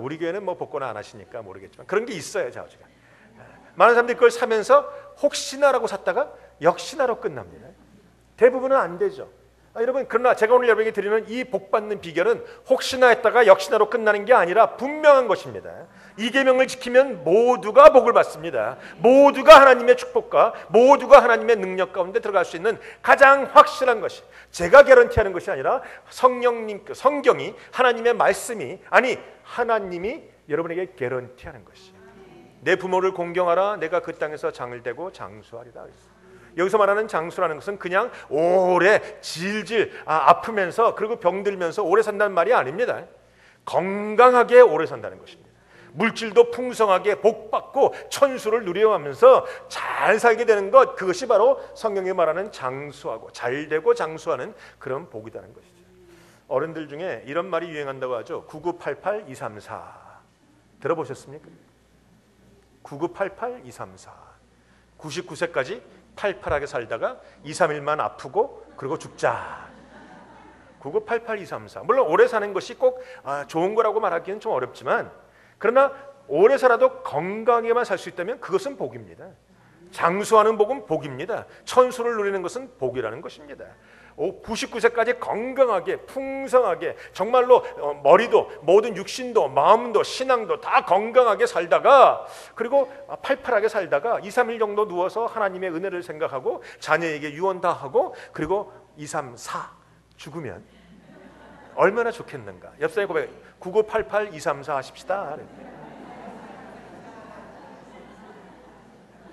우리 교회는 뭐 복권 안 하시니까 모르겠지만 그런 게 있어요. 자우지가 많은 사람들이 그걸 사면서 혹시나라고 샀다가 역시나로 끝납니다. 대부분은 안 되죠. 여러분, 그러나 제가 오늘 여러분에게 드리는 이 복받는 비결은 혹시나 했다가 역시나로 끝나는 게 아니라 분명한 것입니다. 이 계명을 지키면 모두가 복을 받습니다. 모두가 하나님의 축복과 모두가 하나님의 능력 가운데 들어갈 수 있는 가장 확실한 것이, 제가 개런티하는 것이 아니라 성경이, 하나님의 말씀이, 아니 하나님이 여러분에게 개런티하는 것이에요. 내 부모를 공경하라. 내가 그 땅에서 장을 대고 장수하리라 그랬어요. 여기서 말하는 장수라는 것은 그냥 오래 질질 아프면서 그리고 병들면서 오래 산다는 말이 아닙니다. 건강하게 오래 산다는 것입니다. 물질도 풍성하게 복받고 천수를 누려가면서 잘 살게 되는 것, 그것이 바로 성경이 말하는 장수하고 잘되고 장수하는 그런 복이라는 것이죠. 어른들 중에 이런 말이 유행한다고 하죠. 9988-234 들어보셨습니까? 9988-234 99세까지 팔팔하게 살다가 2, 3일만 아프고 그리고 죽자. 9988-234 물론 오래 사는 것이 꼭 좋은 거라고 말하기는 좀 어렵지만, 그러나 오래 살아도 건강하게만 살 수 있다면 그것은 복입니다. 장수하는 복은 복입니다. 천수를 누리는 것은 복이라는 것입니다. 99세까지 건강하게 풍성하게 정말로 머리도 모든 육신도 마음도 신앙도 다 건강하게 살다가, 그리고 팔팔하게 살다가 2, 3일 정도 누워서 하나님의 은혜를 생각하고 자녀에게 유언 다 하고 그리고 2, 3, 4 죽으면 얼마나 좋겠는가. 옆사람이 고백해. 9988-234 하십시다.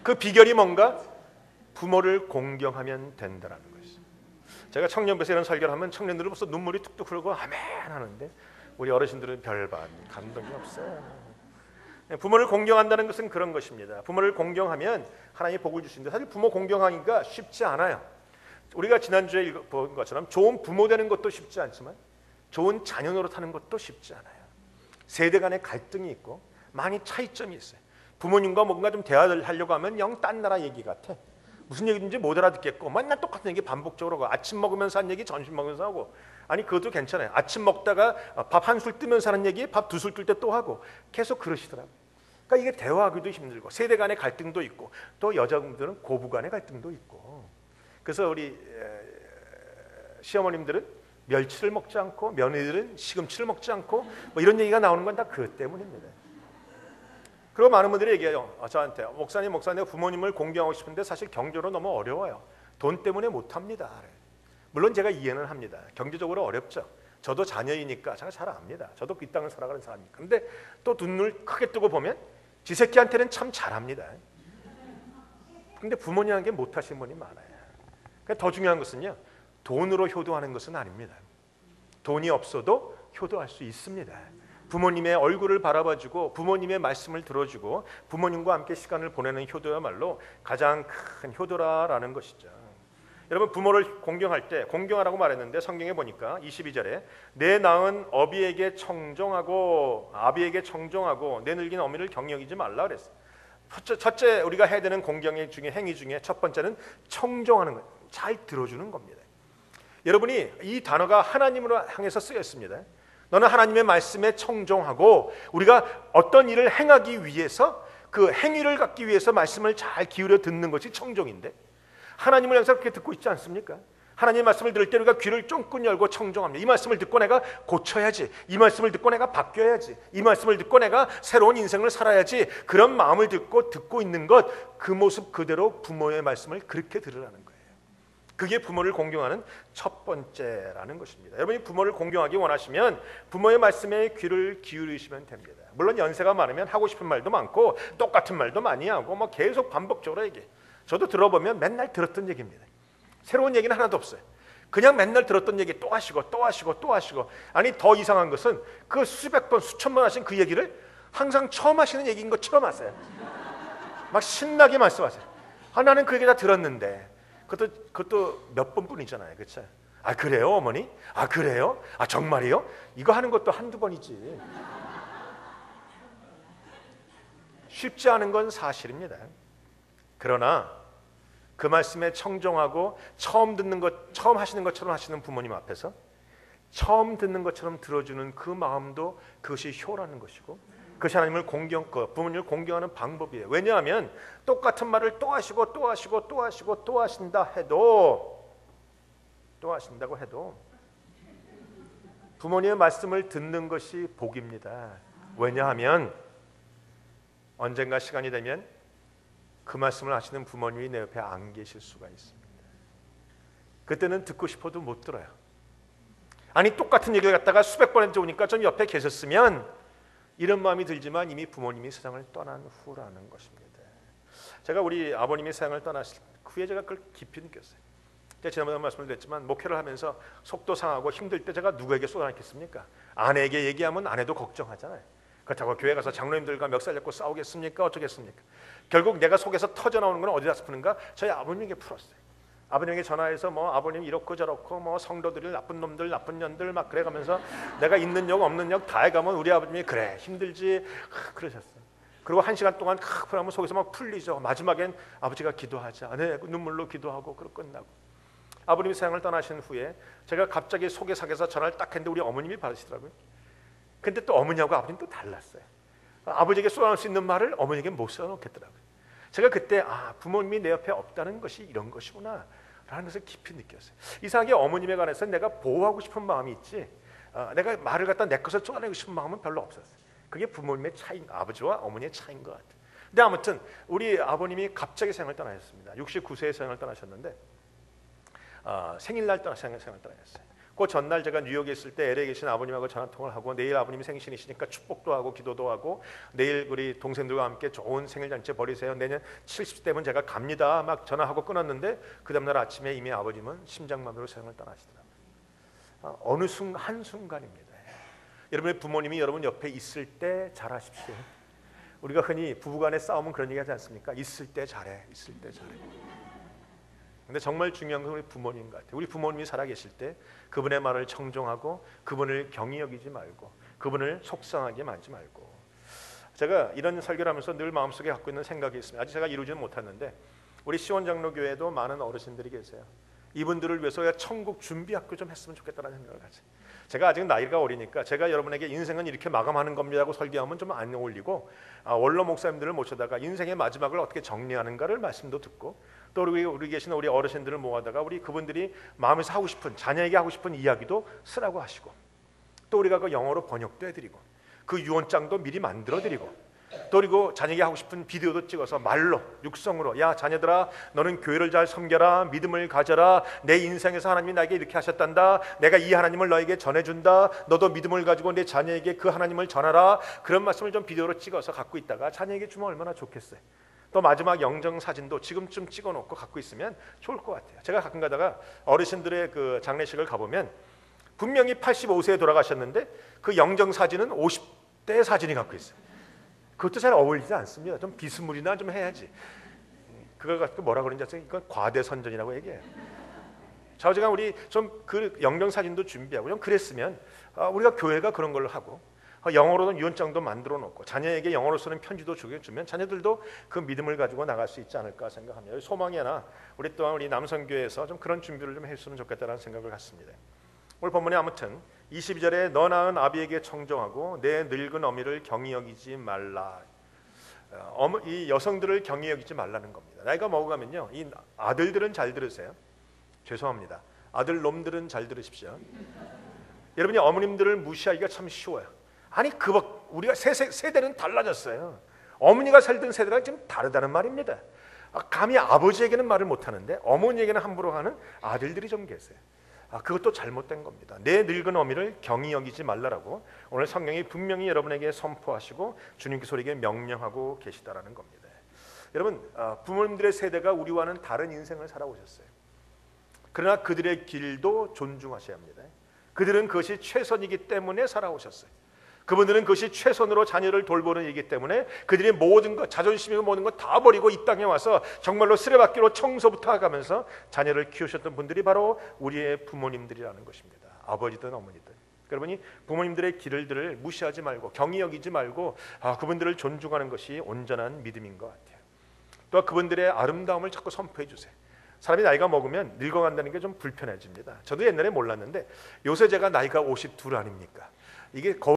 그 비결이 뭔가? 부모를 공경하면 된다라는 거예요. 제가 청년부에서 이런 설교를 하면 청년들은 벌써 눈물이 뚝뚝 흐르고 아멘 하는데, 우리 어르신들은 별반 감동이 없어요. 부모를 공경한다는 것은 그런 것입니다. 부모를 공경하면 하나님이 복을 주시는데, 사실 부모 공경하기가 쉽지 않아요. 우리가 지난주에 본 것처럼 좋은 부모 되는 것도 쉽지 않지만 좋은 자녀 노릇하는 것도 쉽지 않아요. 세대 간의 갈등이 있고 많이 차이점이 있어요. 부모님과 뭔가 좀 대화를 하려고 하면 영 딴 나라 얘기 같아. 무슨 얘기인지 못 알아듣겠고 맨날 똑같은 얘기 반복적으로 하고, 아침 먹으면서 한 얘기 점심 먹으면서 하고, 아니 그것도 괜찮아요. 아침 먹다가 밥 한 술 뜨면서 하는 얘기 밥 두 술 뜰 때 또 하고 계속 그러시더라고요. 그러니까 이게 대화하기도 힘들고 세대 간의 갈등도 있고 또 여자분들은 고부 간의 갈등도 있고. 그래서 우리 시어머님들은 멸치를 먹지 않고 며느리들은 시금치를 먹지 않고 뭐 이런 얘기가 나오는 건 다 그것 때문입니다. 그리고 많은 분들이 얘기해요. 저한테 목사님 내가 부모님을 공경하고 싶은데 사실 경제로 너무 어려워요. 돈 때문에 못합니다. 물론 제가 이해는 합니다. 경제적으로 어렵죠. 저도 자녀이니까 제가 잘 압니다. 저도 이 땅을 살아가는 사람이니까. 그런데 또 눈을 크게 뜨고 보면 지 새끼한테는 참 잘합니다. 근데 부모님에게 못하시는 분이 많아요. 그러니까 더 중요한 것은요, 돈으로 효도하는 것은 아닙니다. 돈이 없어도 효도할 수 있습니다. 부모님의 얼굴을 바라봐주고 부모님의 말씀을 들어주고 부모님과 함께 시간을 보내는 효도야말로 가장 큰 효도라는 것이죠. 여러분, 부모를 공경할 때, 공경하라고 말했는데 성경에 보니까 22절에 내 낳은 어비에게 청종하고 아비에게 청종하고 내 늙은 어미를 경영이지 말라 그랬어요. 첫째 우리가 해야 되는 공경의 중에 행위 중에 첫 번째는 청종하는 거예요. 잘 들어주는 겁니다. 여러분이 이 단어가 하나님으로 향해서 쓰였습니다. 너는 하나님의 말씀에 청종하고, 우리가 어떤 일을 행하기 위해서 그 행위를 갖기 위해서 말씀을 잘 기울여 듣는 것이 청종인데, 하나님을 향해서 그렇게 듣고 있지 않습니까? 하나님의 말씀을 들을 때 우리가 귀를 쫑긋 열고 청종합니다. 이 말씀을 듣고 내가 고쳐야지, 이 말씀을 듣고 내가 바뀌어야지, 이 말씀을 듣고 내가 새로운 인생을 살아야지, 그런 마음을 듣고 있는 것, 그 모습 그대로 부모의 말씀을 그렇게 들으라는 거예요. 그게 부모를 공경하는 첫 번째라는 것입니다. 여러분이 부모를 공경하기 원하시면 부모의 말씀에 귀를 기울이시면 됩니다. 물론 연세가 많으면 하고 싶은 말도 많고 똑같은 말도 많이 하고 뭐 계속 반복적으로 얘기해. 저도 들어보면 맨날 들었던 얘기입니다. 새로운 얘기는 하나도 없어요. 그냥 맨날 들었던 얘기 또 하시고 또 하시고 또 하시고. 아니 더 이상한 것은 그 수백 번 수천 번 하신 그 얘기를 항상 처음 하시는 얘기인 것처럼 하세요. 막 신나게 말씀하세요. 나는 그 얘기 다 들었는데. 그것도 몇 번뿐이잖아요. 그렇죠? 그래요 어머니? 그래요? 정말이요? 이거 하는 것도 한두 번이지. 쉽지 않은 건 사실입니다. 그러나 그 말씀에 청종하고 처음 듣는 것, 처음 하시는 것처럼 하시는 부모님 앞에서 처음 듣는 것처럼 들어주는 그 마음도 그것이 효라는 것이고, 그것이 하나님을 부모님을 공경하는 방법이에요. 왜냐하면 똑같은 말을 또 하시고 또 하시고 또 하시고 또 하신다고 해도 부모님의 말씀을 듣는 것이 복입니다. 왜냐하면 언젠가 시간이 되면 그 말씀을 하시는 부모님이 내 옆에 안 계실 수가 있습니다. 그때는 듣고 싶어도 못 들어요. 아니, 똑같은 얘기를 갖다가 수백 번 해오니까 좀 옆에 계셨으면 이런 마음이 들지만 이미 부모님이 세상을 떠난 후라는 것입니다. 제가 우리 아버님이 세상을 떠나실 후에 제가 그걸 깊이 느꼈어요. 제가 지난번에 말씀을 드렸지만 목회를 하면서 속도 상하고 힘들 때 제가 누구에게 쏟아냈겠습니까? 아내에게 얘기하면 아내도 걱정하잖아요. 그렇다고 교회 가서 장로님들과 멱살 잡고 싸우겠습니까? 어쩌겠습니까? 결국 내가 속에서 터져 나오는 건 어디다 푸는가? 저희 아버님에게 풀었어요. 아버님에게 전화해서 뭐 아버님 이렇고 저렇고 뭐 성도들이 나쁜 놈들 나쁜 년들 막 그래가면서 내가 있는 역 없는 역 다 해가면 우리 아버님이 그래 힘들지 그러셨어요. 그리고 1시간 동안 하면 속에서 막 풀리죠. 마지막엔 아버지가 기도하자. 네, 눈물로 기도하고 그러고 끝나고. 아버님이 세상을 떠나신 후에 제가 갑자기 속에서 전화를 딱 했는데 우리 어머님이 받으시더라고요. 근데 또 어머니하고 아버님 또 달랐어요. 아버지에게 쏟아놓을 수 있는 말을 어머니에게 못 쏟아놓겠더라고요. 제가 그때 부모님이 내 옆에 없다는 것이 이런 것이구나 라는 것을 깊이 느꼈어요. 이상하게 어머님에 관해서 내가 보호하고 싶은 마음이 있지 내가 말을 갖다 내 것을 쫓아내고 싶은 마음은 별로 없었어요. 그게 부모님의 차이, 아버지와 어머니의 차이인 것 같아요. 근데 아무튼 우리 아버님이 갑자기 세상을 떠나셨습니다. 69세에 세상을 떠나셨는데 생일날 세상을 떠나셨어요. 그 전날 제가 뉴욕에 있을 때 LA에 계신 아버님하고 전화통화를 하고 내일 아버님이 생신이시니까 축복도 하고 기도도 하고 내일 우리 동생들과 함께 좋은 생일잔치 벌이세요. 내년 70세 되면 제가 갑니다. 막 전화하고 끊었는데 그 다음날 아침에 이미 아버님은 심장마비로 세상을 떠나시더라고요. 어느 한순간입니다. 여러분의 부모님이 여러분 옆에 있을 때 잘하십시오. 우리가 흔히 부부간의 싸움은 그런 얘기 하지 않습니까? 있을 때 잘해. 있을 때 잘해. 근데 정말 중요한 건 우리 부모님 같아요. 우리 부모님이 살아계실 때 그분의 말을 청종하고 그분을 경히 여기지 말고 그분을 속상하게 만지 말고. 제가 이런 설교를 하면서 늘 마음속에 갖고 있는 생각이 있습니다. 아직 제가 이루지는 못했는데 우리 시원장로교회에도 많은 어르신들이 계세요. 이분들을 위해서 천국 준비학교 좀 했으면 좋겠다는 생각을 가져요. 제가 아직 나이가 어리니까 제가 여러분에게 인생은 이렇게 마감하는 겁니다라고 설교하면 좀 안 어울리고 원로 목사님들을 모셔다가 인생의 마지막을 어떻게 정리하는가를 말씀도 듣고 또 우리 계신 우리 어르신들을 모아다가 우리 그분들이 마음에서 하고 싶은 자녀에게 하고 싶은 이야기도 쓰라고 하시고 또 우리가 그 영어로 번역도 해드리고 그 유언장도 미리 만들어드리고 또 그리고 자녀에게 하고 싶은 비디오도 찍어서 말로 육성으로 야 자녀들아 너는 교회를 잘 섬겨라 믿음을 가져라 내 인생에서 하나님이 나에게 이렇게 하셨단다 내가 이 하나님을 너에게 전해준다 너도 믿음을 가지고 내 자녀에게 그 하나님을 전하라 그런 말씀을 좀 비디오로 찍어서 갖고 있다가 자녀에게 주면 얼마나 좋겠어요. 또 마지막 영정 사진도 지금쯤 찍어놓고 갖고 있으면 좋을 것 같아요. 제가 가끔 가다가 어르신들의 그 장례식을 가보면 분명히 85세에 돌아가셨는데 그 영정 사진은 50대 사진이 갖고 있어요. 그것도 잘 어울리지 않습니다. 좀 비스무리나 좀 해야지. 그걸 갖고 뭐라 그러는지 아세요? 이건 과대선전이라고 얘기해요. 좌우지간 우리 좀 그 영정 사진도 준비하고 좀 그랬으면 우리가 교회가 그런 걸로 하고 영어로는 유언장도 만들어 놓고 자녀에게 영어로 쓰는 편지도 주면 자녀들도 그 믿음을 가지고 나갈 수 있지 않을까 생각합니다. 소망이 하나 우리 또한 우리 남성교회에서 좀 그런 준비를 좀 했으면 좋겠다는 생각을 갖습니다. 오늘 본문에 아무튼 22절에 너 낳은 아비에게 청정하고 내 늙은 어미를 경히 여기지 말라. 이 여성들을 경히 여기지 말라는 겁니다. 나이가 먹어가면요 이 아들들은 잘 들으세요. 죄송합니다. 아들 놈들은 잘 들으십시오. 여러분이 어머님들을 무시하기가 참 쉬워요. 아니 우리가 세대는 달라졌어요. 어머니가 살던 세대랑 좀 다르다는 말입니다. 감히 아버지에게는 말을 못하는데 어머니에게는 함부로 하는 아들들이 좀 계세요. 그것도 잘못된 겁니다. 내 늙은 어미를 경히 여기지 말라라고 오늘 성경이 분명히 여러분에게 선포하시고 주님께서 우리에게 명령하고 계시다라는 겁니다. 여러분 부모님들의 세대가 우리와는 다른 인생을 살아오셨어요. 그러나 그들의 길도 존중하셔야 합니다. 그들은 그것이 최선이기 때문에 살아오셨어요. 그분들은 그것이 최선으로 자녀를 돌보는 일이기 때문에 그들이 모든 것, 자존심이고 모든 것 다 버리고 이 땅에 와서 정말로 쓰레받기로 청소부터 하면서 자녀를 키우셨던 분들이 바로 우리의 부모님들이라는 것입니다. 아버지든 어머니든. 여러분이 부모님들의 길들을 무시하지 말고 경히 여기지 말고 그분들을 존중하는 것이 온전한 믿음인 것 같아요. 또 그분들의 아름다움을 자꾸 선포해 주세요. 사람이 나이가 먹으면 늙어간다는 게 좀 불편해집니다. 저도 옛날에 몰랐는데 요새 제가 나이가 52 아닙니까? 이게